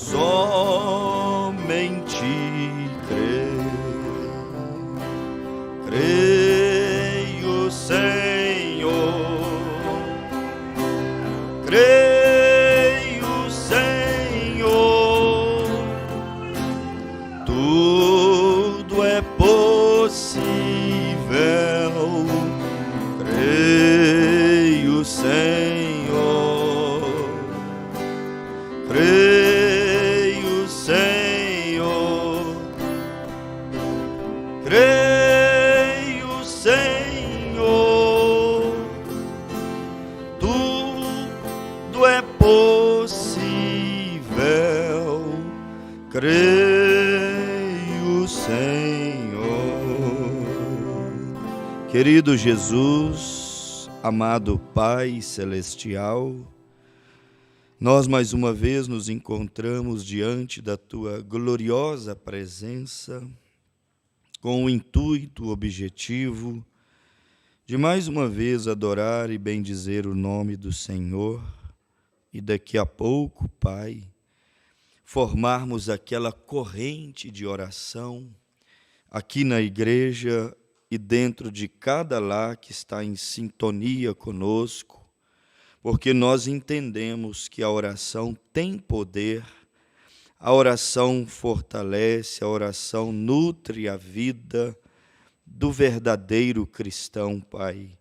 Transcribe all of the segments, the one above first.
somente creio, Senhor, creio, Senhor, tudo é possível, creio, Senhor, creio, Senhor, creio, Senhor, tudo é possível, creio, Senhor. Querido Jesus, amado Pai Celestial, nós mais uma vez nos encontramos diante da Tua gloriosa presença, com o intuito, o objetivo de mais uma vez adorar e bendizer o nome do Senhor e daqui a pouco, Pai, formarmos aquela corrente de oração aqui na igreja e dentro de cada lar que está em sintonia conosco, porque nós entendemos que a oração tem poder, a oração fortalece, a oração nutre a vida do verdadeiro cristão, Pai.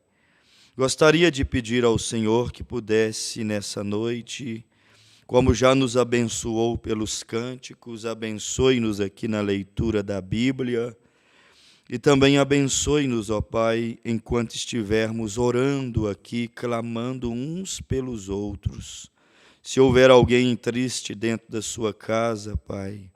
Gostaria de pedir ao Senhor que pudesse nessa noite, como já nos abençoou pelos cânticos, abençoe-nos aqui na leitura da Bíblia e também abençoe-nos, ó Pai, enquanto estivermos orando aqui, clamando uns pelos outros. Se houver alguém triste dentro da sua casa, Pai,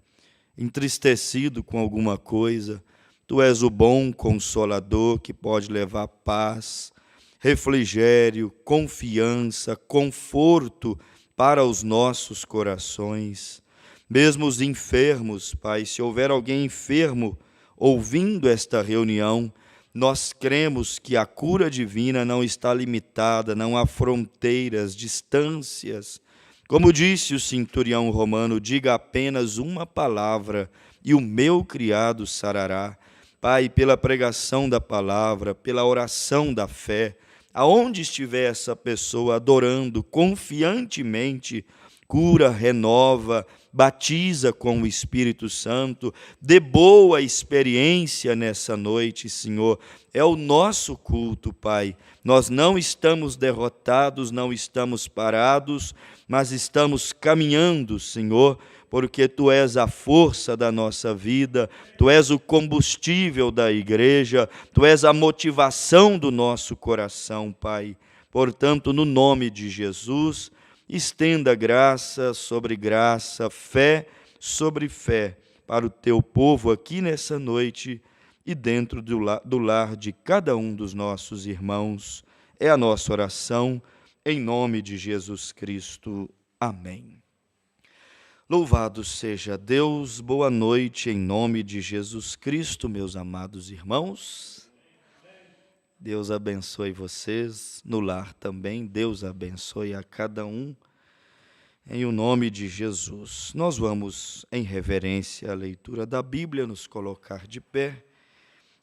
entristecido com alguma coisa, Tu és o bom consolador que pode levar paz, refrigério, confiança, conforto para os nossos corações. Mesmo os enfermos, Pai, se houver alguém enfermo ouvindo esta reunião, nós cremos que a cura divina não está limitada, não há fronteiras, distâncias. Como disse o centurião romano, diga apenas uma palavra e o meu criado sarará. Pai, pela pregação da palavra, pela oração da fé, aonde estiver essa pessoa adorando confiantemente, cura, renova, batiza com o Espírito Santo, dê boa experiência nessa noite, Senhor. É o nosso culto, Pai. Nós não estamos derrotados, não estamos parados, mas estamos caminhando, Senhor, porque Tu és a força da nossa vida, Tu és o combustível da igreja, Tu és a motivação do nosso coração, Pai. Portanto, no nome de Jesus, estenda graça sobre graça, fé sobre fé para o Teu povo aqui nessa noite e dentro do lar de cada um dos nossos irmãos. É a nossa oração, em nome de Jesus Cristo. Amém. Louvado seja Deus, boa noite em nome de Jesus Cristo, meus amados irmãos. Deus abençoe vocês, no lar também, Deus abençoe a cada um, em o nome de Jesus. Nós vamos, em reverência à leitura da Bíblia, nos colocar de pé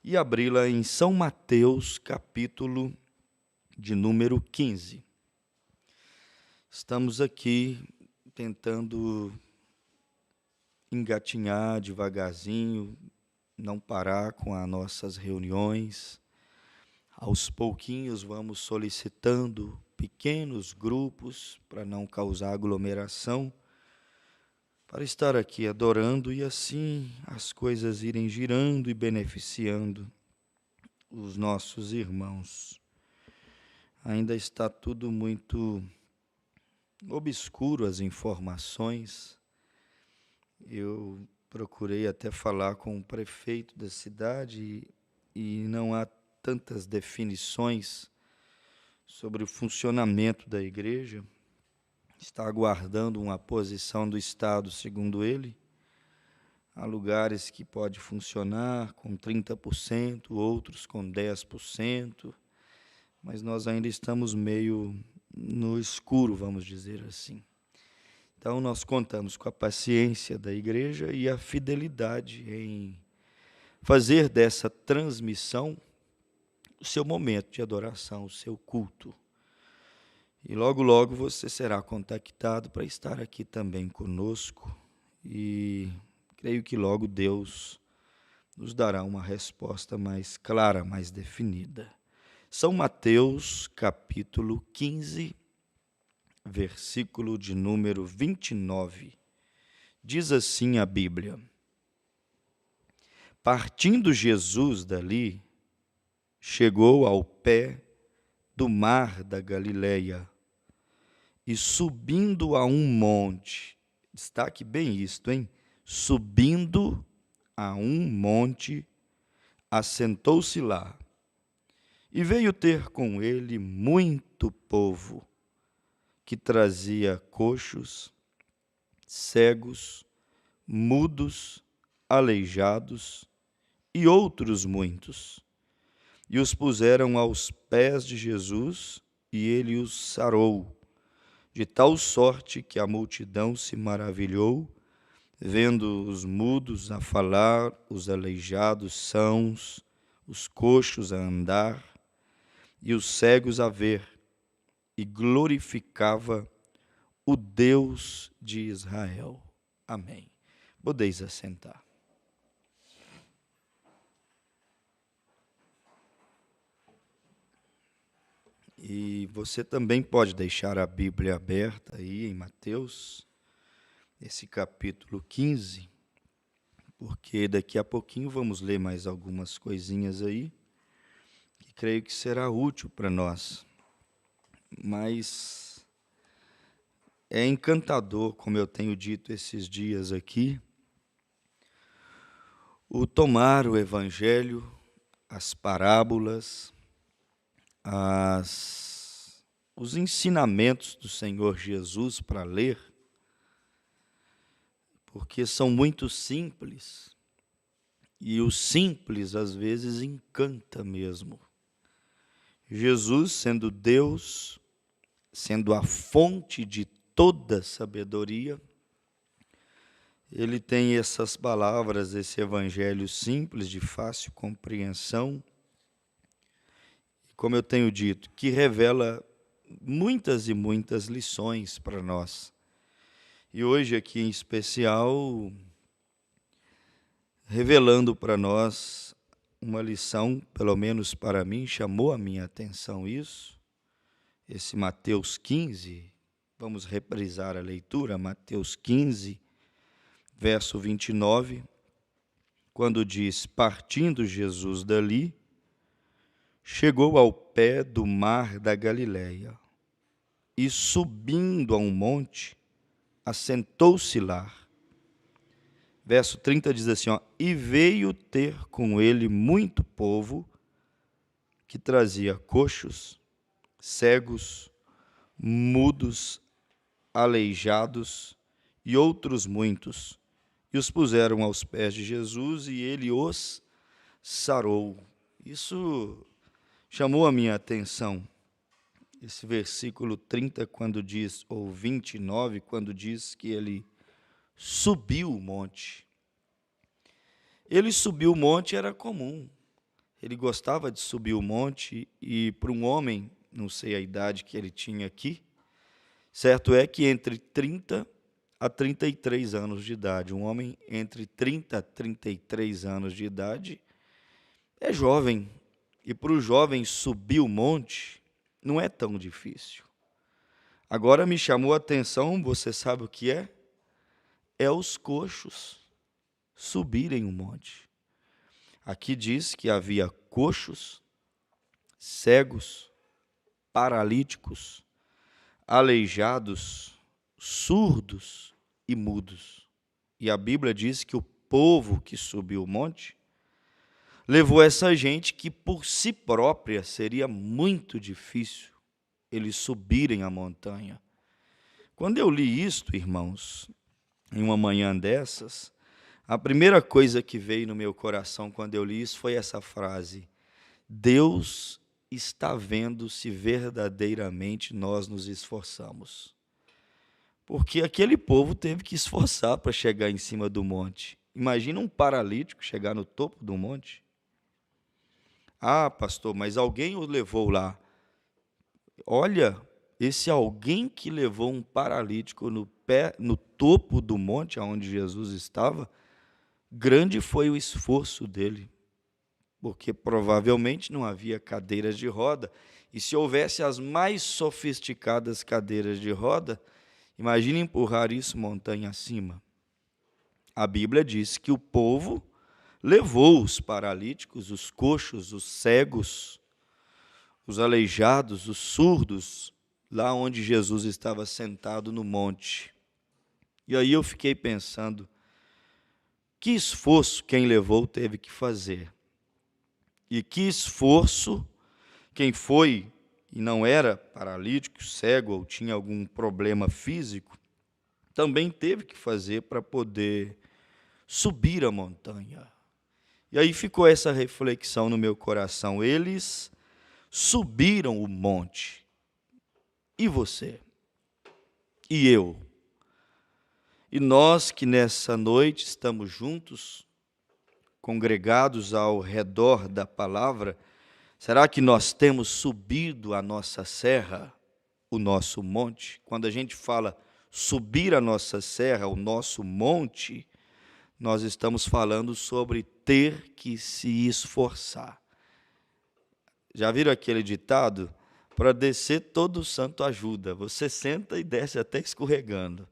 e abri-la em São Mateus, capítulo de número 15. Estamos aqui tentando engatinhar devagarzinho, não parar com as nossas reuniões. Aos pouquinhos vamos solicitando pequenos grupos para não causar aglomeração, para estar aqui adorando e assim as coisas irem girando e beneficiando os nossos irmãos. Ainda está tudo muito obscuro, as informações. Eu procurei até falar com o prefeito da cidade e não há tantas definições sobre o funcionamento da igreja. Está aguardando uma posição do Estado, segundo ele. Há lugares que pode funcionar com 30%, outros com 10%, mas nós ainda estamos meio no escuro, vamos dizer assim. Então, nós contamos com a paciência da igreja e a fidelidade em fazer dessa transmissão o seu momento de adoração, o seu culto. E logo, logo você será contactado para estar aqui também conosco. E creio que logo Deus nos dará uma resposta mais clara, mais definida. São Mateus, capítulo 15, versículo de número 29. Diz assim a Bíblia: Partindo Jesus dali, chegou ao pé do mar da Galileia e subindo a um monte, destaque bem isto, hein? Subindo a um monte, assentou-se lá, e veio ter com ele muito povo, que trazia coxos, cegos, mudos, aleijados e outros muitos. E os puseram aos pés de Jesus, e ele os sarou, de tal sorte que a multidão se maravilhou, vendo os mudos a falar, os aleijados sãos, os coxos a andar, e os cegos a ver, e glorificava o Deus de Israel. Amém. Podeis assentar. E você também pode deixar a Bíblia aberta aí em Mateus, esse capítulo 15, porque daqui a pouquinho vamos ler mais algumas coisinhas aí, que creio que será útil para nós. Mas é encantador, como eu tenho dito esses dias aqui, o tomar o Evangelho, as parábolas, os ensinamentos do Senhor Jesus para ler, porque são muito simples, e o simples às vezes encanta mesmo. Jesus, sendo Deus, sendo a fonte de toda sabedoria, ele tem essas palavras, esse evangelho simples, de fácil compreensão, como eu tenho dito, que revela muitas e muitas lições para nós. E hoje aqui em especial, revelando para nós uma lição, pelo menos para mim, chamou a minha atenção isso, esse Mateus 15, vamos reprisar a leitura, Mateus 15, verso 29, quando diz: partindo Jesus dali, chegou ao pé do mar da Galileia, e subindo a um monte, assentou-se lá. Verso 30 diz assim, e veio ter com ele muito povo, que trazia coxos, cegos, mudos, aleijados e outros muitos, e os puseram aos pés de Jesus, e ele os sarou. Isso chamou a minha atenção, esse versículo 30, quando diz, ou 29, quando diz que ele subiu o monte. Ele subiu o monte era comum, ele gostava de subir o monte, e para um homem, não sei a idade que ele tinha aqui, certo é que entre 30 a 33 anos de idade, um homem entre 30 a 33 anos de idade é jovem, e para o jovem subir o monte não é tão difícil. Agora me chamou a atenção, você sabe o que é? É os coxos subirem o monte. Aqui diz que havia coxos, cegos, paralíticos, aleijados, surdos e mudos. E a Bíblia diz que o povo que subiu o monte levou essa gente que por si própria seria muito difícil eles subirem a montanha. Quando eu li isto, irmãos, em uma manhã dessas, a primeira coisa que veio no meu coração quando eu li isso foi essa frase: Deus está vendo se verdadeiramente nós nos esforçamos. Porque aquele povo teve que esforçar para chegar em cima do monte. Imagina um paralítico chegar no topo do monte. Ah, pastor, mas alguém o levou lá. Olha, esse alguém que levou um paralítico no topo do monte onde Jesus estava, grande foi o esforço dele, porque provavelmente não havia cadeiras de roda, e se houvesse as mais sofisticadas cadeiras de roda, imagine empurrar isso montanha acima. A Bíblia diz que o povo levou os paralíticos, os coxos, os cegos, os aleijados, os surdos, lá onde Jesus estava sentado no monte. E aí eu fiquei pensando, que esforço quem levou teve que fazer? E que esforço quem foi e não era paralítico, cego ou tinha algum problema físico, também teve que fazer para poder subir a montanha. E aí ficou essa reflexão no meu coração. Eles subiram o monte. E você? E eu? E nós que nessa noite estamos juntos, congregados ao redor da palavra, será que nós temos subido a nossa serra, o nosso monte? Quando a gente fala subir a nossa serra, o nosso monte, nós estamos falando sobre ter que se esforçar. Já viram aquele ditado? Para descer todo santo ajuda. Você senta e desce até escorregando.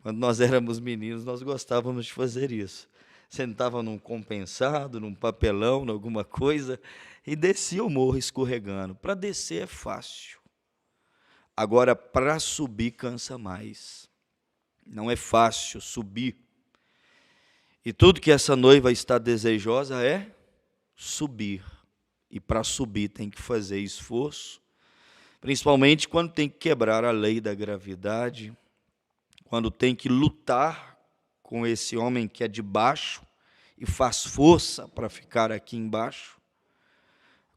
Quando nós éramos meninos, nós gostávamos de fazer isso. Sentava num compensado, num papelão, em alguma coisa, e descia o morro escorregando. Para descer é fácil. Agora, para subir cansa mais. Não é fácil subir. E tudo que essa noiva está desejosa é subir. E para subir tem que fazer esforço, principalmente quando tem que quebrar a lei da gravidade, quando tem que lutar com esse homem que é de baixo e faz força para ficar aqui embaixo.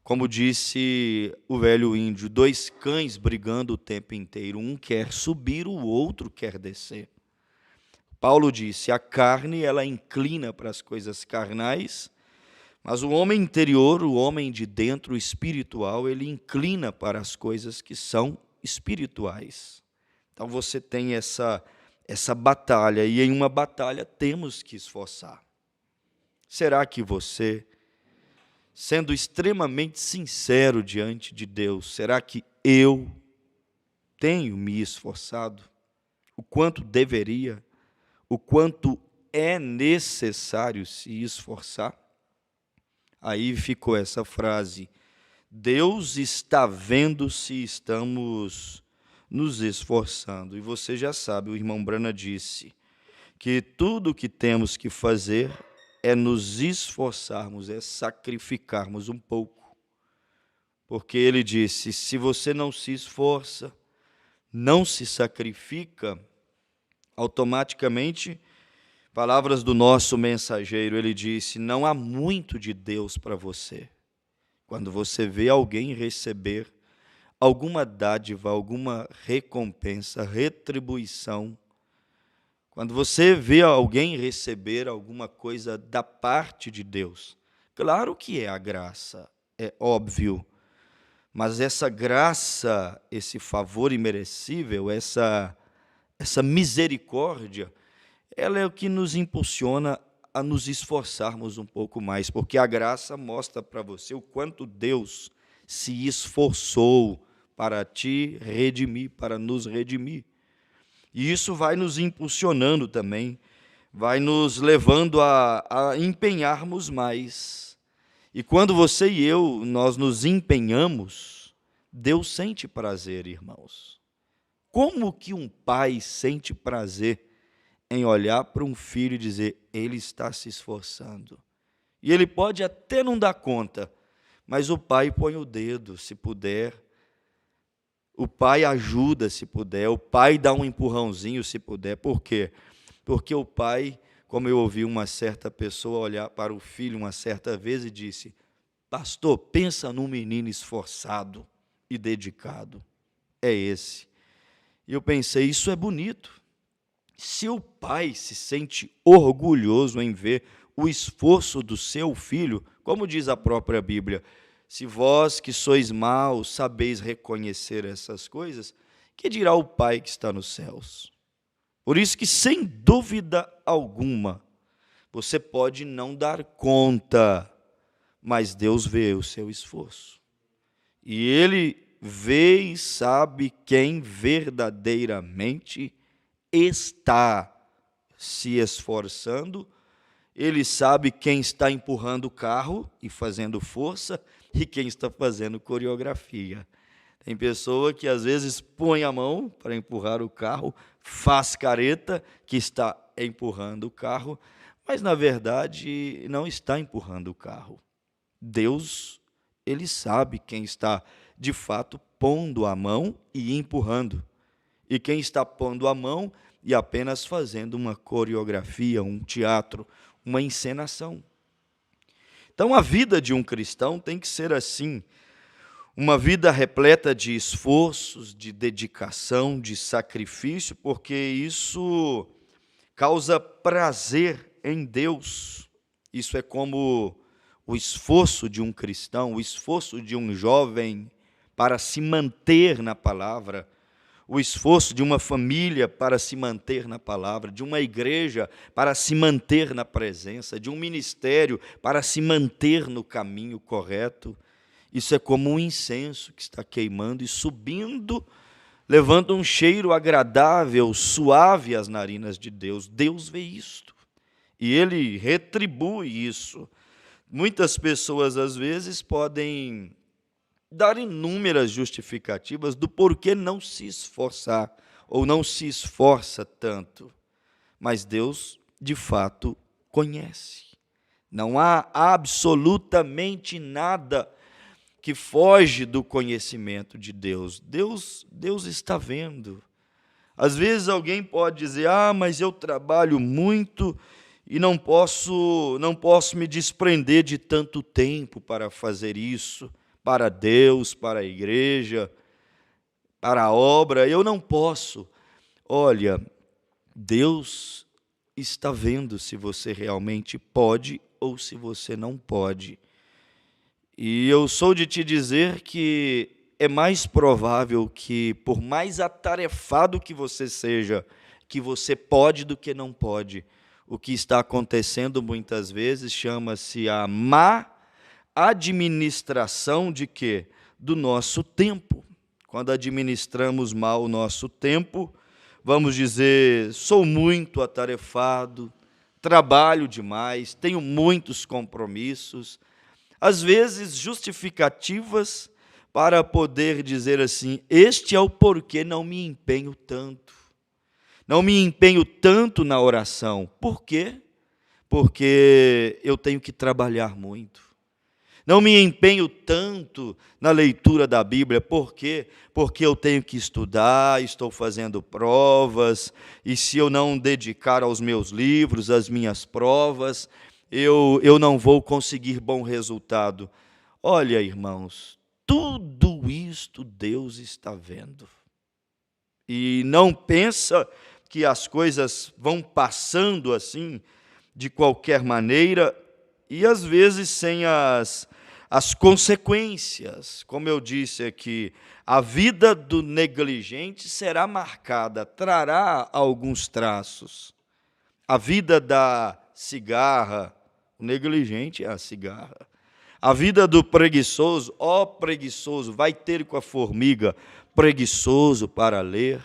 Como disse o velho índio, 2 cães brigando o tempo inteiro, um quer subir, o outro quer descer. Paulo disse, a carne ela inclina para as coisas carnais, mas o homem interior, o homem de dentro, o espiritual, ele inclina para as coisas que são espirituais. Então você tem essa batalha, e em uma batalha temos que esforçar. Será que você, sendo extremamente sincero diante de Deus, será que eu tenho me esforçado? O quanto deveria? O quanto é necessário se esforçar? Aí ficou essa frase, Deus está vendo se estamos nos esforçando. E você já sabe, o irmão Brana disse que tudo o que temos que fazer é nos esforçarmos, é sacrificarmos um pouco. Porque ele disse, se você não se esforça, não se sacrifica, automaticamente, palavras do nosso mensageiro, ele disse, não há muito de Deus para você. Quando você vê alguém receber alguma dádiva, alguma recompensa, retribuição, quando você vê alguém receber alguma coisa da parte de Deus, claro que é a graça, é óbvio, mas essa graça, esse favor imerecível, essa misericórdia, ela é o que nos impulsiona a nos esforçarmos um pouco mais, porque a graça mostra para você o quanto Deus se esforçou para te redimir, para nos redimir. E isso vai nos impulsionando também, vai nos levando a empenharmos mais. E quando você e eu, nós nos empenhamos, Deus sente prazer, irmãos. Como que um pai sente prazer em olhar para um filho e dizer, ele está se esforçando? E ele pode até não dar conta, mas o pai põe o dedo, se puder. O pai ajuda, se puder. O pai dá um empurrãozinho, se puder. Por quê? Porque o pai, como eu ouvi uma certa pessoa olhar para o filho uma certa vez e disse, pastor, pensa num menino esforçado e dedicado. É esse. E eu pensei, isso é bonito. Se o pai se sente orgulhoso em ver o esforço do seu filho, como diz a própria Bíblia, se vós que sois maus sabeis reconhecer essas coisas, que dirá o Pai que está nos céus? Por isso que, sem dúvida alguma, você pode não dar conta, mas Deus vê o seu esforço. E Ele vê e sabe quem verdadeiramente está se esforçando. Ele sabe quem está empurrando o carro e fazendo força e quem está fazendo coreografia. Tem pessoa que às vezes põe a mão para empurrar o carro, faz careta que está empurrando o carro, mas na verdade não está empurrando o carro. Deus, Ele sabe quem está de fato pondo a mão e empurrando, e quem está pondo a mão e apenas fazendo uma coreografia, um teatro, uma encenação. Então a vida de um cristão tem que ser assim, uma vida repleta de esforços, de dedicação, de sacrifício, porque isso causa prazer em Deus. Isso é como o esforço de um cristão, o esforço de um jovem para se manter na palavra, o esforço de uma família para se manter na palavra, de uma igreja para se manter na presença, de um ministério para se manter no caminho correto. Isso é como um incenso que está queimando e subindo, levando um cheiro agradável, suave às narinas de Deus. Deus vê isto e Ele retribui isso. Muitas pessoas, às vezes, podem dar inúmeras justificativas do porquê não se esforçar ou não se esforça tanto. Mas Deus, de fato, conhece. Não há absolutamente nada que foge do conhecimento de Deus. Deus está vendo. Às vezes alguém pode dizer, mas eu trabalho muito e não posso me desprender de tanto tempo para fazer isso, para Deus, para a igreja, para a obra, eu não posso. Olha, Deus está vendo se você realmente pode ou se você não pode. E eu sou de te dizer que é mais provável que, por mais atarefado que você seja, que você pode do que não pode. O que está acontecendo muitas vezes chama-se a má administração de quê? Do nosso tempo. Quando administramos mal o nosso tempo, vamos dizer, sou muito atarefado, trabalho demais, tenho muitos compromissos, às vezes justificativas para poder dizer assim, este é o porquê não me empenho tanto. Não me empenho tanto na oração. Por quê? Porque eu tenho que trabalhar muito. Não me empenho tanto na leitura da Bíblia. Por quê? Porque eu tenho que estudar, estou fazendo provas, e se eu não dedicar aos meus livros, às minhas provas, eu não vou conseguir bom resultado. Olha, irmãos, tudo isto Deus está vendo. E não pensa que as coisas vão passando assim, de qualquer maneira, e às vezes sem as consequências. Como eu disse aqui, a vida do negligente será marcada, trará alguns traços. A vida da cigarra, o negligente é a cigarra. A vida do preguiçoso, preguiçoso, vai ter com a formiga, preguiçoso para ler,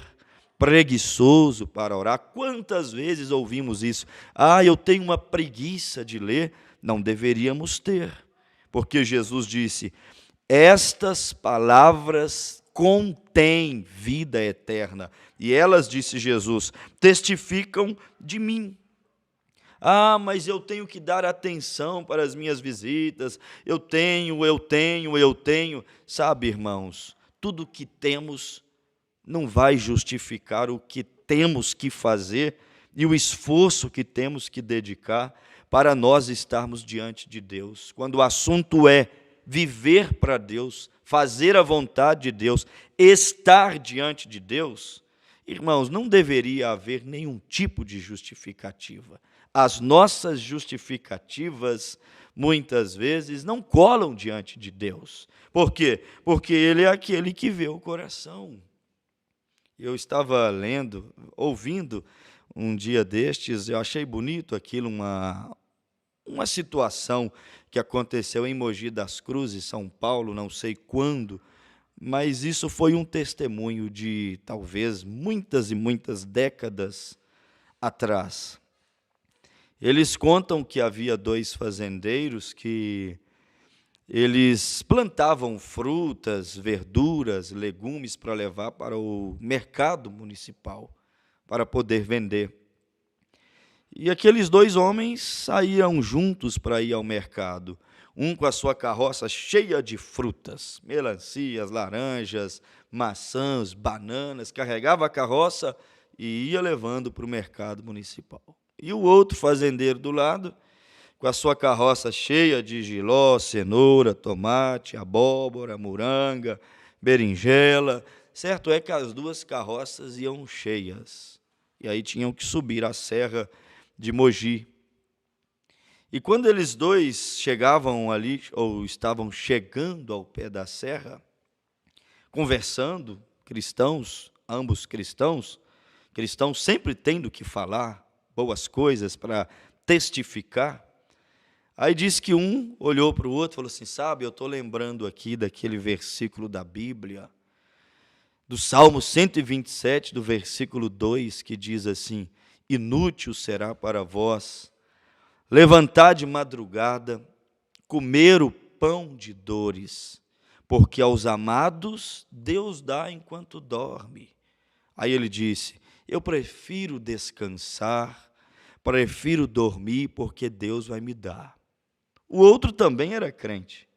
preguiçoso para orar. Quantas vezes ouvimos isso? Eu tenho uma preguiça de ler. Não deveríamos ter, porque Jesus disse, estas palavras contêm vida eterna, e elas, disse Jesus, testificam de mim. Mas eu tenho que dar atenção para as minhas visitas, eu tenho. Sabe, irmãos, tudo que temos não vai justificar o que temos que fazer e o esforço que temos que dedicar para nós estarmos diante de Deus. Quando o assunto é viver para Deus, fazer a vontade de Deus, estar diante de Deus, Irmãos, não deveria haver nenhum tipo de justificativa. As nossas justificativas, muitas vezes, não colam diante de Deus. Por quê? Porque Ele é aquele que vê o coração. Eu estava lendo, ouvindo, um dia destes, eu achei bonito aquilo, uma situação que aconteceu em Mogi das Cruzes, São Paulo, não sei quando, mas isso foi um testemunho de, talvez, muitas e muitas décadas atrás. Eles contam que havia 2 fazendeiros que eles plantavam frutas, verduras, legumes para levar para o mercado municipal, para poder vender. E aqueles 2 homens saíram juntos para ir ao mercado, um com a sua carroça cheia de frutas, melancias, laranjas, maçãs, bananas, carregava a carroça e ia levando para o mercado municipal. E o outro fazendeiro do lado, com a sua carroça cheia de jiló, cenoura, tomate, abóbora, moranga, berinjela. Certo é que as 2 carroças iam cheias, e aí tinham que subir a serra de Mogi. E quando eles 2 chegavam ali, ou estavam chegando ao pé da serra, conversando, cristãos, ambos cristãos sempre tendo que falar boas coisas para testificar. Aí diz que um olhou para o outro e falou assim, sabe, eu estou lembrando aqui daquele versículo da Bíblia, do Salmo 127, do versículo 2, que diz assim, inútil será para vós levantar de madrugada, comer o pão de dores, porque aos amados Deus dá enquanto dorme. Aí ele disse, eu prefiro descansar, prefiro dormir, porque Deus vai me dar. O outro também era crente.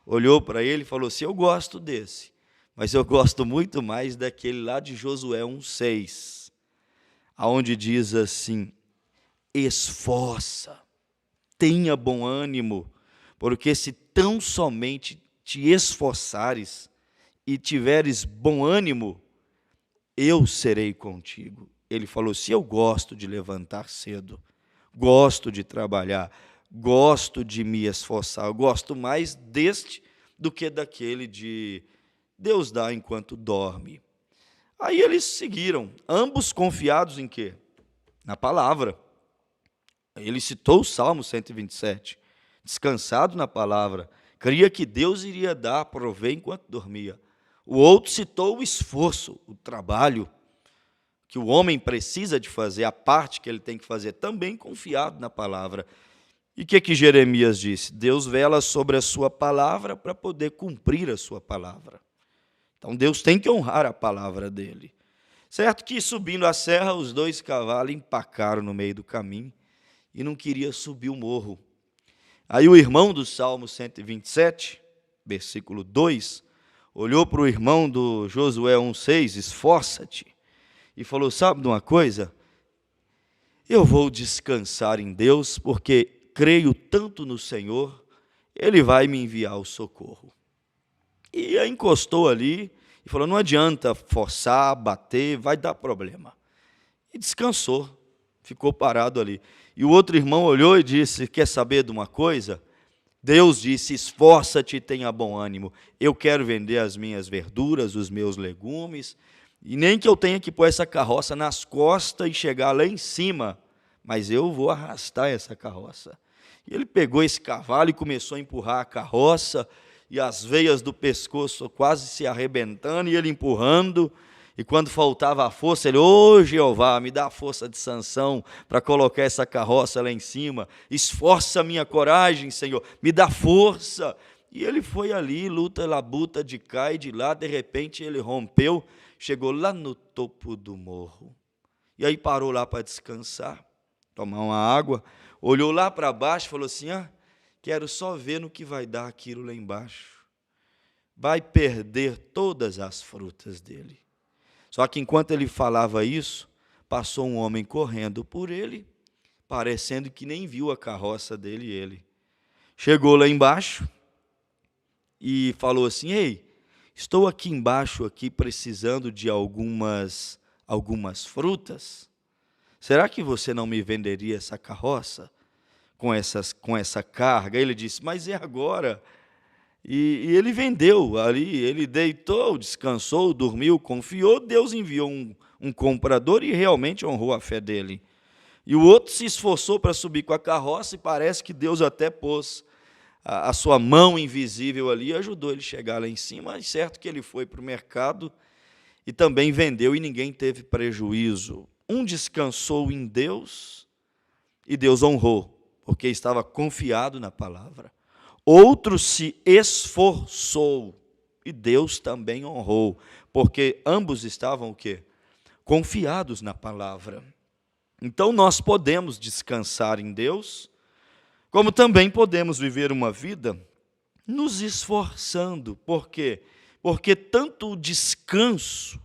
Olhou para ele e falou assim, eu gosto desse, mas eu gosto muito mais daquele lá de Josué 1,6, aonde diz assim, esforça, tenha bom ânimo, porque se tão somente te esforçares e tiveres bom ânimo, eu serei contigo. Ele falou, se eu gosto de levantar cedo, gosto de trabalhar, gosto de me esforçar, eu gosto mais deste do que daquele de Deus dá enquanto dorme. Aí eles seguiram, ambos confiados em quê? Na palavra. Ele citou o Salmo 127, descansado na palavra, cria que Deus iria dar prover enquanto dormia. O outro citou o esforço, o trabalho, que o homem precisa de fazer, a parte que ele tem que fazer, também confiado na palavra. E o que Jeremias disse? Deus vela sobre a sua palavra para poder cumprir a sua palavra. Então Deus tem que honrar a palavra dele. Certo que subindo a serra, os 2 cavalos empacaram no meio do caminho e não queria subir o morro. Aí o irmão do Salmo 127, versículo 2, olhou para o irmão do Josué 1,6, esforça-te, e falou, sabe de uma coisa? Eu vou descansar em Deus, porque creio tanto no Senhor, Ele vai me enviar o socorro. E aí encostou ali e falou, não adianta forçar, bater, vai dar problema. E descansou, ficou parado ali. E o outro irmão olhou e disse, quer saber de uma coisa? Deus disse, esforça-te e tenha bom ânimo. Eu quero vender as minhas verduras, os meus legumes, e nem que eu tenha que pôr essa carroça nas costas e chegar lá em cima, mas eu vou arrastar essa carroça. E ele pegou esse cavalo e começou a empurrar a carroça, e as veias do pescoço quase se arrebentando, e ele empurrando, e quando faltava a força, ele, ô Jeová, me dá a força de Sansão para colocar essa carroça lá em cima, esforça a minha coragem, Senhor, me dá força. E ele foi ali, luta, labuta de cá e de lá, de repente ele rompeu, chegou lá no topo do morro, e aí parou lá para descansar, tomar uma água, olhou lá para baixo e falou assim, quero só ver no que vai dar aquilo lá embaixo, vai perder todas as frutas dele. Só que enquanto ele falava isso, passou um homem correndo por ele, parecendo que nem viu a carroça dele e ele. Chegou lá embaixo e falou assim, ei, estou aqui embaixo aqui precisando de algumas algumas frutas? Será que você não me venderia essa carroça com essa carga? Ele disse, mas é agora. E ele vendeu ali, ele deitou, descansou, dormiu, confiou, Deus enviou um comprador e realmente honrou a fé dele. E o outro se esforçou para subir com a carroça e parece que Deus até pôs a sua mão invisível ali e ajudou ele a chegar lá em cima. É certo que ele foi para o mercado e também vendeu e ninguém teve prejuízo. Um descansou em Deus e Deus honrou, porque estava confiado na palavra. Outro se esforçou e Deus também honrou, porque ambos estavam o quê? Confiados na palavra. Então nós podemos descansar em Deus, como também podemos viver uma vida nos esforçando. Por quê? Porque tanto o descanso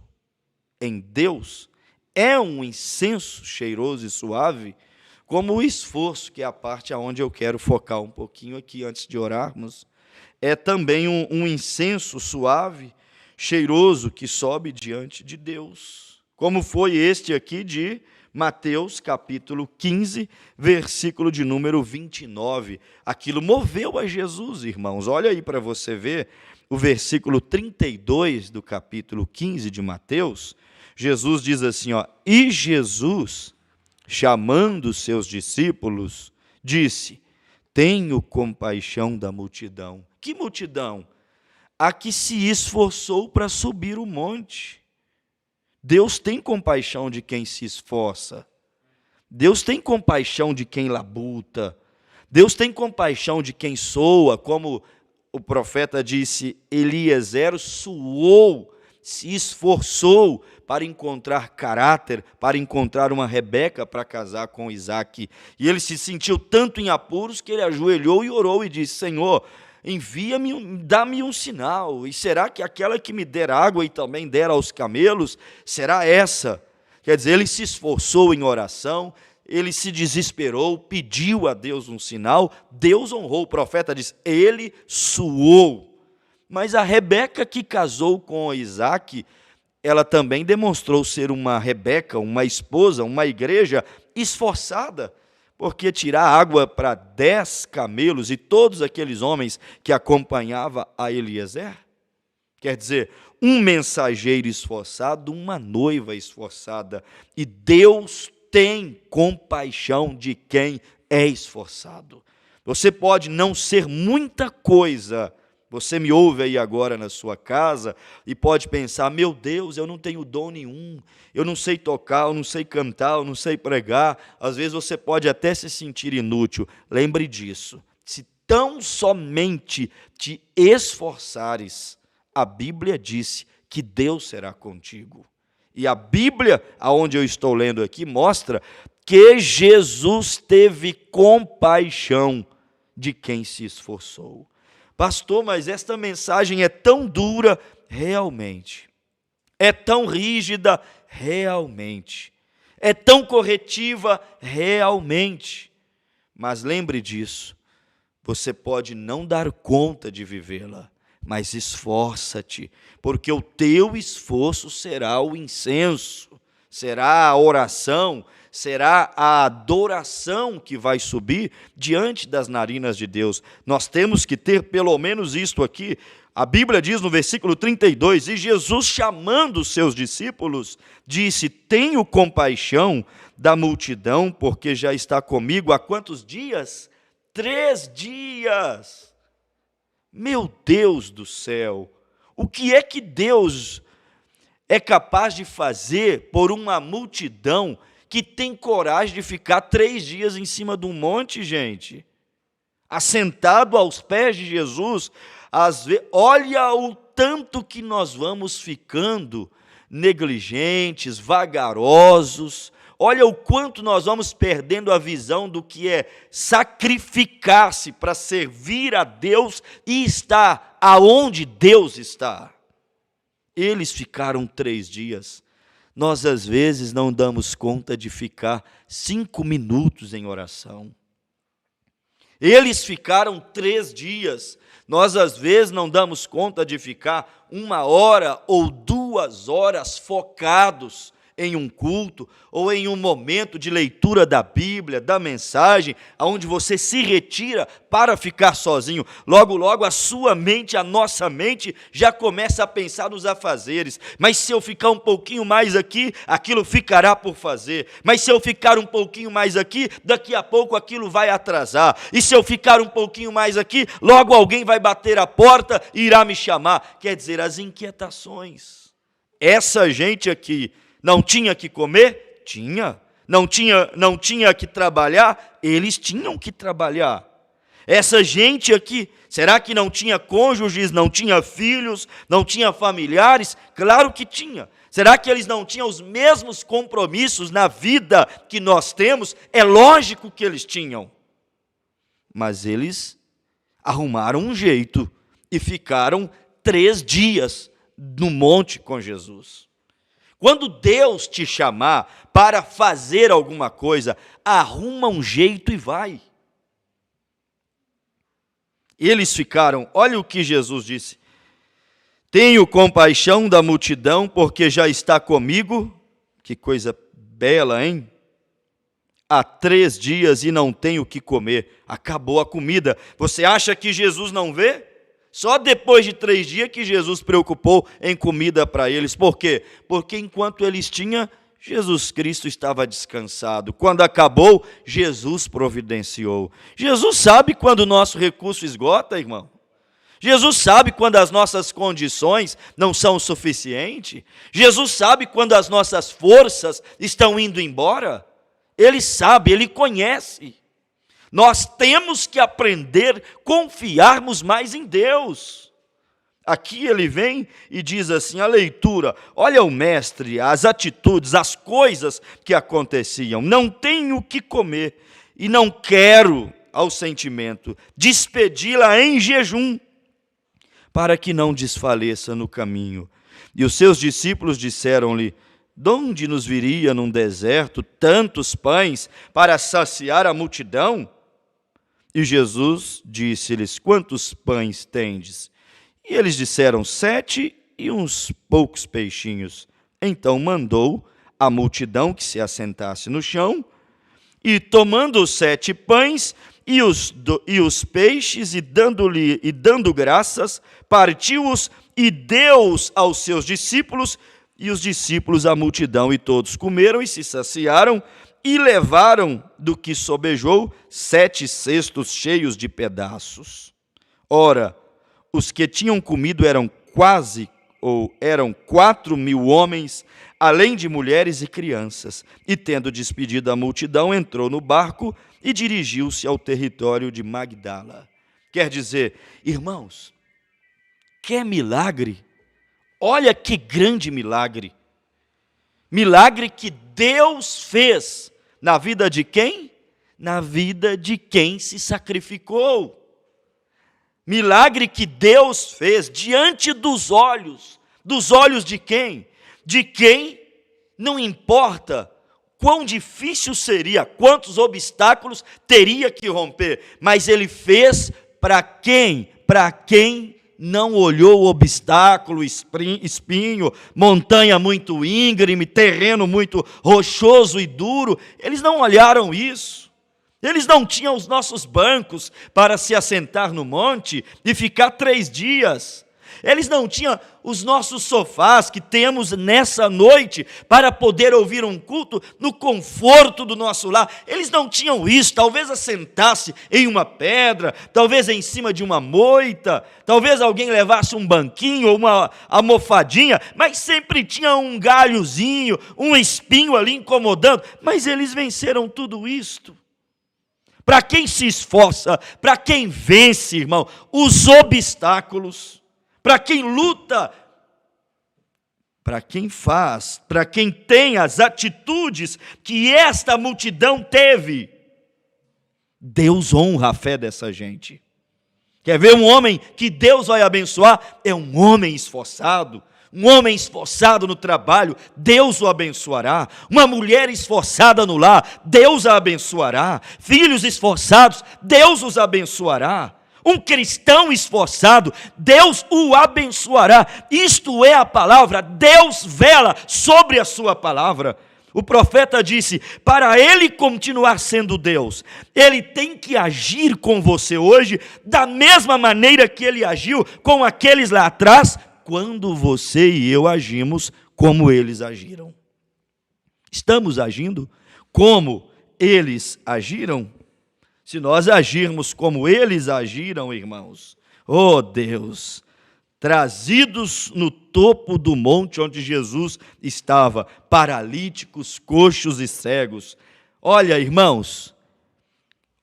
em Deus é um incenso cheiroso e suave, como o esforço, que é a parte aonde eu quero focar um pouquinho aqui antes de orarmos, é também um incenso suave, cheiroso, que sobe diante de Deus. Como foi este aqui de Mateus, capítulo 15, versículo de número 29. Aquilo moveu a Jesus, irmãos. Olha aí para você ver o versículo 32 do capítulo 15 de Mateus. Jesus diz assim, e Jesus, chamando os seus discípulos, disse, tenho compaixão da multidão. Que multidão? A que se esforçou para subir o monte. Deus tem compaixão de quem se esforça. Deus tem compaixão de quem labuta. Deus tem compaixão de quem soa, como o profeta disse, Eliezer suou, se esforçou para encontrar caráter, para encontrar uma Rebeca para casar com Isaque. E ele se sentiu tanto em apuros que ele ajoelhou e orou e disse, Senhor, envia-me, dá-me um sinal. E será que aquela que me der água e também der aos camelos, será essa? Quer dizer, ele se esforçou em oração, ele se desesperou, pediu a Deus um sinal, Deus honrou. O profeta diz, ele suou. Mas a Rebeca que casou com Isaque, ela também demonstrou ser uma Rebeca, uma esposa, uma igreja esforçada, porque tirar água para 10 camelos e todos aqueles homens que acompanhavam a Eliezer, quer dizer, um mensageiro esforçado, uma noiva esforçada, e Deus tem compaixão de quem é esforçado. Você pode não ser muita coisa. Você me ouve aí agora na sua casa e pode pensar, meu Deus, eu não tenho dom nenhum, eu não sei tocar, eu não sei cantar, eu não sei pregar. Às vezes você pode até se sentir inútil. Lembre disso, se tão somente te esforçares, a Bíblia disse que Deus será contigo. E a Bíblia, aonde eu estou lendo aqui, mostra que Jesus teve compaixão de quem se esforçou. Pastor, mas esta mensagem é tão dura, realmente. É tão rígida, realmente. É tão corretiva, realmente. Mas lembre disso, você pode não dar conta de vivê-la, mas esforça-te, porque o teu esforço será o incenso, será a oração, será a adoração que vai subir diante das narinas de Deus. Nós temos que ter pelo menos isto aqui. A Bíblia diz no versículo 32, e Jesus, chamando os seus discípulos, disse, tenho compaixão da multidão, porque já está comigo há quantos dias? 3 dias. Meu Deus do céu, o que é que Deus é capaz de fazer por uma multidão que tem coragem de ficar 3 dias em cima de um monte, gente? Assentado aos pés de Jesus, olha o tanto que nós vamos ficando negligentes, vagarosos, olha o quanto nós vamos perdendo a visão do que é sacrificar-se para servir a Deus e estar aonde Deus está. Eles ficaram 3 dias. Nós, às vezes, não damos conta de ficar 5 minutos em oração. Eles ficaram 3 dias. Nós, às vezes, não damos conta de ficar 1 hora ou 2 horas focados em um culto ou em um momento de leitura da Bíblia, da mensagem, onde você se retira para ficar sozinho, logo, logo a sua mente, a nossa mente já começa a pensar nos afazeres. Mas se eu ficar um pouquinho mais aqui, aquilo ficará por fazer. Mas se eu ficar um pouquinho mais aqui, daqui a pouco aquilo vai atrasar. E se eu ficar um pouquinho mais aqui, logo alguém vai bater a porta e irá me chamar. Quer dizer, as inquietações. Essa gente aqui não tinha que comer? Tinha. Não tinha que trabalhar? Eles tinham que trabalhar. Essa gente aqui, será que não tinha cônjuges, não tinha filhos, não tinha familiares? Claro que tinha. Será que eles não tinham os mesmos compromissos na vida que nós temos? É lógico que eles tinham. Mas eles arrumaram um jeito e ficaram 3 dias no monte com Jesus. Quando Deus te chamar para fazer alguma coisa, arruma um jeito e vai. Eles ficaram, olha o que Jesus disse: tenho compaixão da multidão, porque já está comigo, que coisa bela, hein? Há 3 dias e não tenho o que comer, acabou a comida. Você acha que Jesus não vê? Só depois de 3 dias que Jesus preocupou em comida para eles. Por quê? Porque enquanto eles tinham, Jesus Cristo estava descansado. Quando acabou, Jesus providenciou. Jesus sabe quando o nosso recurso esgota, irmão. Jesus sabe quando as nossas condições não são suficientes. Jesus sabe quando as nossas forças estão indo embora. Ele sabe, Ele conhece. Nós temos que aprender a confiarmos mais em Deus. Aqui ele vem e diz assim, a leitura, olha o mestre, as atitudes, as coisas que aconteciam. Não tenho o que comer e não quero, ao sentimento, despedi-la em jejum, para que não desfaleça no caminho. E os seus discípulos disseram-lhe, de onde nos viria num deserto tantos pães para saciar a multidão? E Jesus disse-lhes, quantos pães tendes? E eles disseram, 7 e uns poucos peixinhos. Então mandou a multidão que se assentasse no chão, e tomando os 7 pães e os peixes, e dando graças, partiu-os e deu-os aos seus discípulos, e os discípulos à multidão, e todos comeram e se saciaram, e levaram do que sobejou 7 cestos cheios de pedaços. Ora, os que tinham comido eram 4.000 homens, além de mulheres e crianças. E tendo despedido a multidão, entrou no barco e dirigiu-se ao território de Magdala. Quer dizer, irmãos, quer milagre? Olha que grande milagre. Milagre que Deus fez na vida de quem? Na vida de quem se sacrificou. Milagre que Deus fez diante dos olhos de quem? De quem não importa quão difícil seria, quantos obstáculos teria que romper, mas Ele fez para quem? Para quem não olhou o obstáculo, espinho, montanha muito íngreme, terreno muito rochoso e duro. Eles não olharam isso. Eles não tinham os nossos bancos para se assentar no monte e ficar 3 dias. Eles não tinham os nossos sofás que temos nessa noite para poder ouvir um culto no conforto do nosso lar. Eles não tinham isso. Talvez assentasse em uma pedra, talvez em cima de uma moita, talvez alguém levasse um banquinho ou uma almofadinha, mas sempre tinha um galhozinho, um espinho ali incomodando. Mas eles venceram tudo isto. Para quem se esforça, para quem vence, irmão, os obstáculos, para quem luta, para quem faz, para quem tem as atitudes que esta multidão teve, Deus honra a fé dessa gente. Quer ver um homem que Deus vai abençoar? É um homem esforçado. Um homem esforçado no trabalho, Deus o abençoará. Uma mulher esforçada no lar, Deus a abençoará. Filhos esforçados, Deus os abençoará. Um cristão esforçado, Deus o abençoará. Isto é a palavra, Deus vela sobre a sua palavra. O profeta disse, para ele continuar sendo Deus, ele tem que agir com você hoje, da mesma maneira que ele agiu com aqueles lá atrás, quando você e eu agimos como eles agiram. Estamos agindo como eles agiram? Se nós agirmos como eles agiram, irmãos, oh Deus, trazidos no topo do monte onde Jesus estava, paralíticos, coxos e cegos. Olha, irmãos,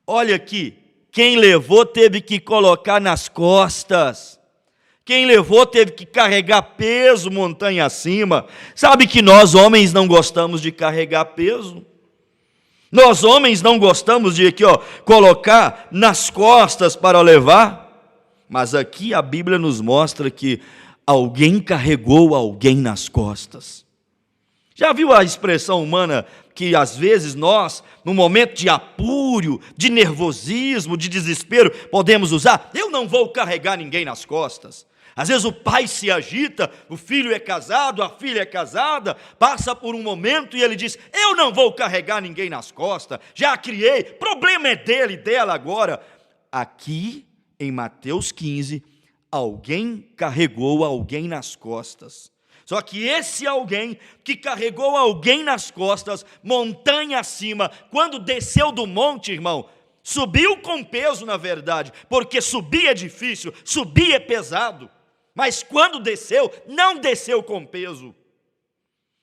olha aqui, quem levou teve que colocar nas costas. Quem levou teve que carregar peso montanha acima. Sabe que nós homens não gostamos de carregar peso? Nós homens não gostamos de aqui, colocar nas costas para levar, mas aqui a Bíblia nos mostra que alguém carregou alguém nas costas. Já viu a expressão humana que às vezes nós, no momento de apúrio, de nervosismo, de desespero, podemos usar? Eu não vou carregar ninguém nas costas. Às vezes o pai se agita, o filho é casado, a filha é casada, passa por um momento e ele diz, eu não vou carregar ninguém nas costas, já criei, problema é dele e dela agora. Aqui em Mateus 15, alguém carregou alguém nas costas. Só que esse alguém que carregou alguém nas costas, montanha acima, quando desceu do monte, irmão, subiu com peso na verdade, porque subir é difícil, subir é pesado. Mas quando desceu, não desceu com peso.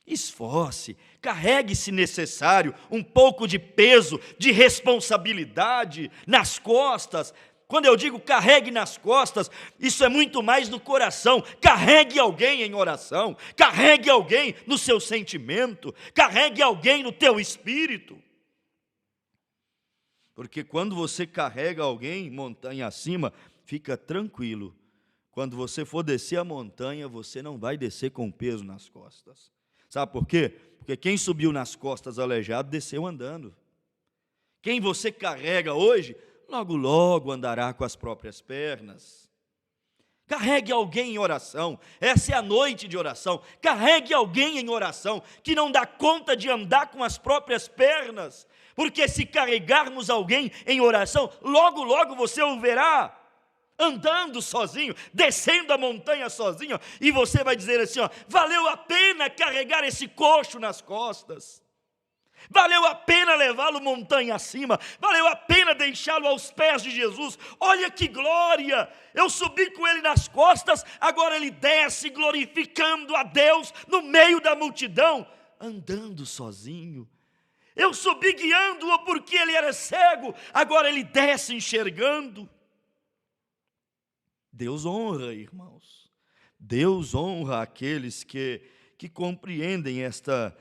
Esforce, carregue se necessário um pouco de peso, de responsabilidade nas costas. Quando eu digo carregue nas costas, isso é muito mais no coração. Carregue alguém em oração, carregue alguém no seu sentimento, carregue alguém no teu espírito. Porque quando você carrega alguém montanha acima, fica tranquilo. Quando você for descer a montanha, você não vai descer com peso nas costas. Sabe por quê? Porque quem subiu nas costas aleijado, desceu andando. Quem você carrega hoje, logo logo andará com as próprias pernas. Carregue alguém em oração, essa é a noite de oração. Carregue alguém em oração, que não dá conta de andar com as próprias pernas. Porque se carregarmos alguém em oração, logo logo você o verá andando sozinho, descendo a montanha sozinho, e você vai dizer assim, valeu a pena carregar esse coxo nas costas, valeu a pena levá-lo montanha acima, valeu a pena deixá-lo aos pés de Jesus, olha que glória, eu subi com ele nas costas, agora ele desce glorificando a Deus no meio da multidão, andando sozinho. Eu subi guiando-o porque ele era cego, agora ele desce enxergando. Deus honra, irmãos, Deus honra aqueles que compreendem esta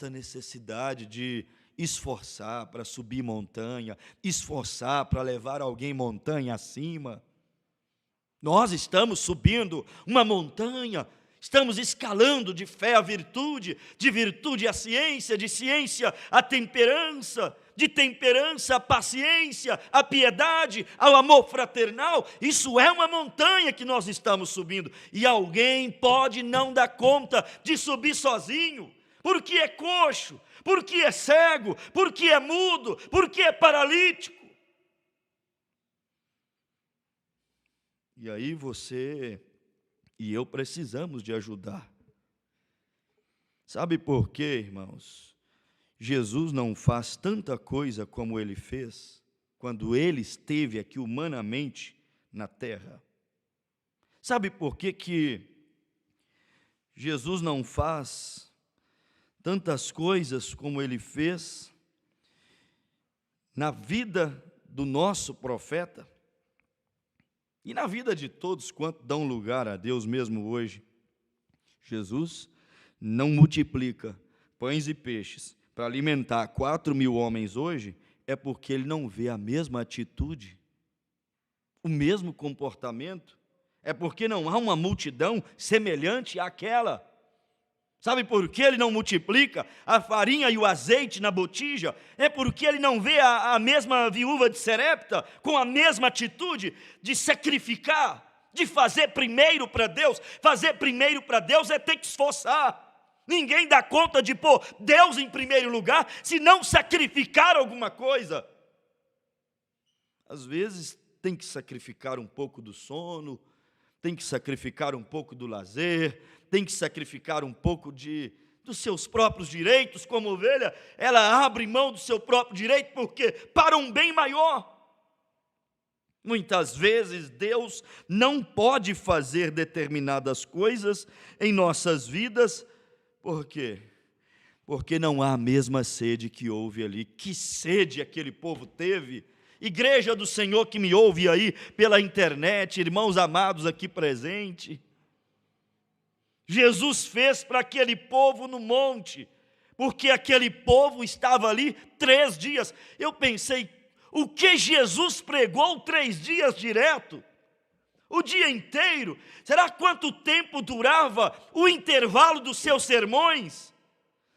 necessidade de esforçar para subir montanha, esforçar para levar alguém montanha acima. Nós estamos subindo uma montanha, estamos escalando de fé a virtude, de virtude a ciência, de ciência a temperança, de temperança a paciência, a piedade, ao amor fraternal. Isso é uma montanha que nós estamos subindo. E alguém pode não dar conta de subir sozinho, porque é coxo, porque é cego, porque é mudo, porque é paralítico. E aí você e eu precisamos de ajudar. Sabe por quê, irmãos? Jesus não faz tanta coisa como ele fez quando ele esteve aqui humanamente na terra. Sabe por que Jesus não faz tantas coisas como ele fez na vida do nosso profeta e na vida de todos quantos dão lugar a Deus mesmo hoje? Jesus não multiplica pães e peixes para alimentar 4.000 homens hoje, é porque ele não vê a mesma atitude, o mesmo comportamento, é porque não há uma multidão semelhante àquela. Sabe por que ele não multiplica a farinha e o azeite na botija? É porque ele não vê a mesma viúva de Sarepta com a mesma atitude de sacrificar, de fazer primeiro para Deus. Fazer primeiro para Deus é ter que esforçar. Ninguém dá conta de pôr Deus em primeiro lugar se não sacrificar alguma coisa. Às vezes tem que sacrificar um pouco do sono, tem que sacrificar um pouco do lazer, tem que sacrificar um pouco dos seus próprios direitos. Como ovelha, ela abre mão do seu próprio direito, porque para um bem maior. Muitas vezes Deus não pode fazer determinadas coisas em nossas vidas. Por quê? Porque não há a mesma sede que houve ali. Que sede aquele povo teve? Igreja do Senhor que me ouve aí pela internet, irmãos amados aqui presentes, Jesus fez para aquele povo no monte, porque aquele povo estava ali 3 dias. Eu pensei, o que Jesus pregou 3 dias direto? O dia inteiro? Será quanto tempo durava o intervalo dos seus sermões?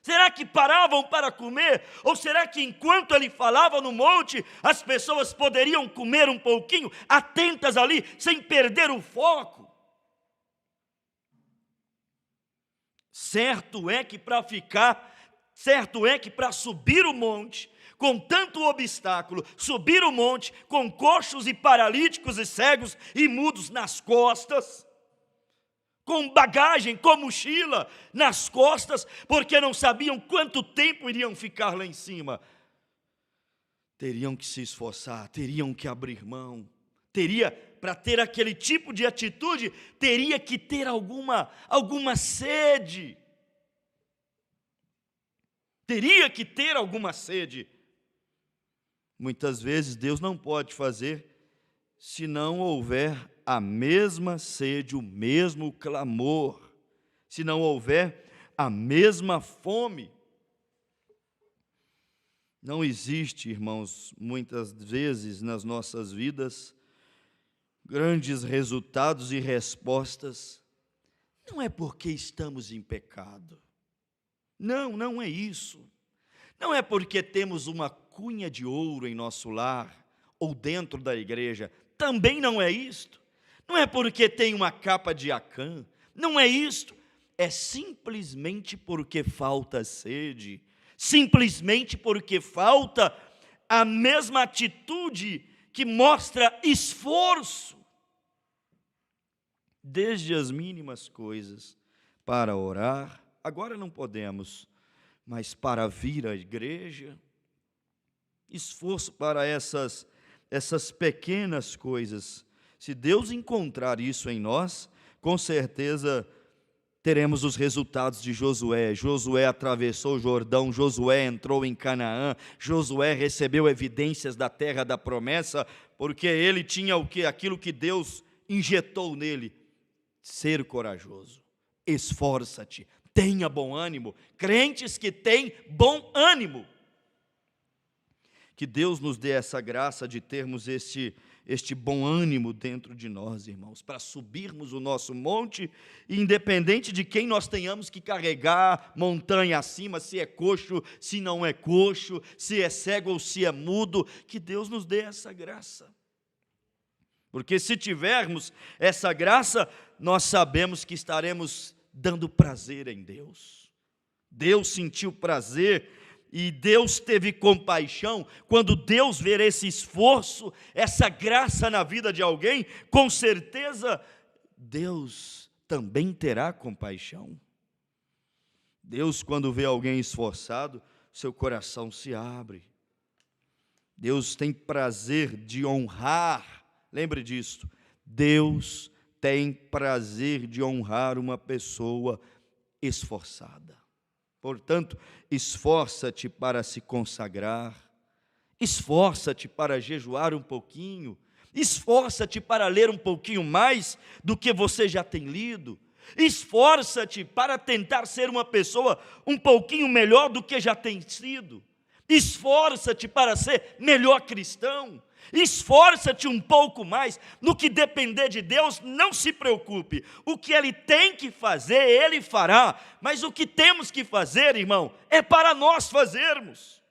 Será que paravam para comer? Ou será que enquanto ele falava no monte, as pessoas poderiam comer um pouquinho, atentas ali, sem perder o foco? Certo é que para subir o monte, com tanto obstáculo, subir o monte com coxos e paralíticos e cegos e mudos nas costas, com bagagem, com mochila nas costas, porque não sabiam quanto tempo iriam ficar lá em cima. Teriam que se esforçar, teriam que abrir mão, para ter aquele tipo de atitude, teria que ter alguma sede. Teria que ter alguma sede. Muitas vezes Deus não pode fazer se não houver a mesma sede, o mesmo clamor, se não houver a mesma fome. Não existe, irmãos, muitas vezes nas nossas vidas, grandes resultados e respostas, não é porque estamos em pecado. Não, não é isso. Não é porque temos uma cunha de ouro em nosso lar ou dentro da igreja. Também não é isto. Não é porque tem uma capa de Acã. Não é isto. É simplesmente porque falta sede. Simplesmente porque falta a mesma atitude que mostra esforço. Desde as mínimas coisas para orar. Agora não podemos, mas para vir à igreja, esforço para essas pequenas coisas. Se Deus encontrar isso em nós, com certeza teremos os resultados de Josué. Josué atravessou o Jordão, Josué entrou em Canaã, Josué recebeu evidências da terra da promessa, porque ele tinha o que? Aquilo que Deus injetou nele, ser corajoso. Esforça-te. Tenha bom ânimo, crentes que têm bom ânimo. Que Deus nos dê essa graça de termos este bom ânimo dentro de nós, irmãos, para subirmos o nosso monte, independente de quem nós tenhamos que carregar, montanha acima, se é coxo, se não é coxo, se é cego ou se é mudo, que Deus nos dê essa graça. Porque se tivermos essa graça, nós sabemos que estaremos dando prazer em Deus. Deus sentiu prazer e Deus teve compaixão. Quando Deus ver esse esforço, essa graça na vida de alguém, com certeza Deus também terá compaixão. Deus, quando vê alguém esforçado, seu coração se abre. Deus tem prazer de honrar, lembre disso, Deus tem prazer de honrar uma pessoa esforçada. Portanto, esforça-te para se consagrar, esforça-te para jejuar um pouquinho, esforça-te para ler um pouquinho mais do que você já tem lido, esforça-te para tentar ser uma pessoa um pouquinho melhor do que já tem sido, esforça-te para ser melhor cristão, Esforça-te um pouco mais. No que depender de Deus, não se preocupe. O que Ele tem que fazer, Ele fará. Mas o que temos que fazer, irmão, é para nós fazermos.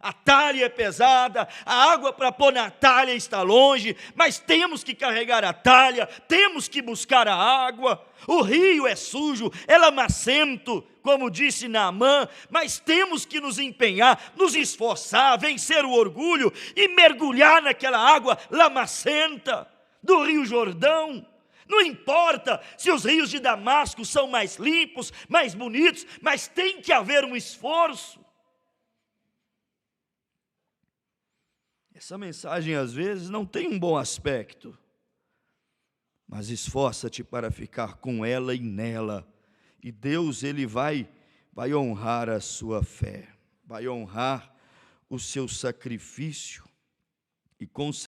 A talha é pesada, a água para pôr na talha está longe, mas temos que carregar a talha, temos que buscar a água. O rio é sujo, é lamacento, como disse Naamã, mas temos que nos empenhar, nos esforçar, vencer o orgulho e mergulhar naquela água lamacenta do rio Jordão. Não importa se os rios de Damasco são mais limpos, mais bonitos, mas tem que haver um esforço. Essa mensagem às vezes não tem um bom aspecto, mas esforça-te para ficar com ela e nela, e Deus Ele vai honrar a sua fé, vai honrar o seu sacrifício, e com